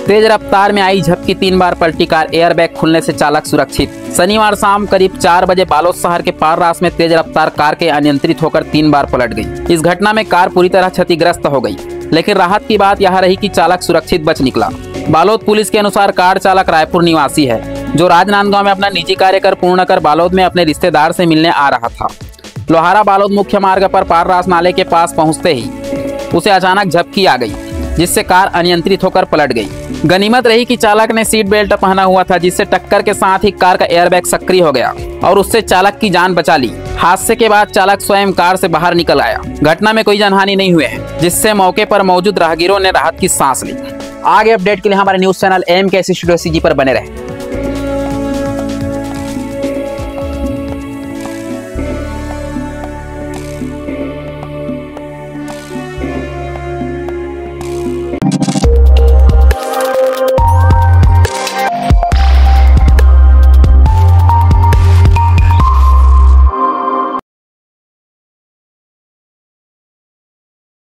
तेज रफ्तार में आई झपकी 3 बार पलटी कार, एयरबैग खुलने से चालक सुरक्षित। शनिवार शाम करीब 4 बजे बालोद शहर के पार रास्ते में तेज रफ्तार कार के अनियंत्रित होकर 3 बार पलट गई। इस घटना में कार पूरी तरह क्षतिग्रस्त हो गई, लेकिन राहत की बात यह रही कि चालक सुरक्षित बच निकला। बालोद पुलिस के अनुसार कार चालक रायपुर निवासी है, जो राजनांदगांव में अपना निजी कार्य पूर्ण कर बालोद में अपने रिश्तेदार से मिलने आ रहा था। लोहारा बालोद मुख्य मार्ग पर पाररास नाले के पास पहुंचते ही उसे अचानक झपकी आ गई, जिससे कार अनियंत्रित होकर पलट गई। गनीमत रही कि चालक ने सीट बेल्ट पहना हुआ था, जिससे टक्कर के साथ ही कार का एयरबैग सक्रिय हो गया और उससे चालक की जान बचा ली। हादसे के बाद चालक स्वयं कार से बाहर निकल आया। घटना में कोई जानहानि नहीं हुए है, जिससे मौके पर मौजूद राहगीरों ने राहत की सांस ली। आगे अपडेट के लिए हमारे न्यूज चैनल एम कैसे स्टूडियो सीजी पर बने रहे।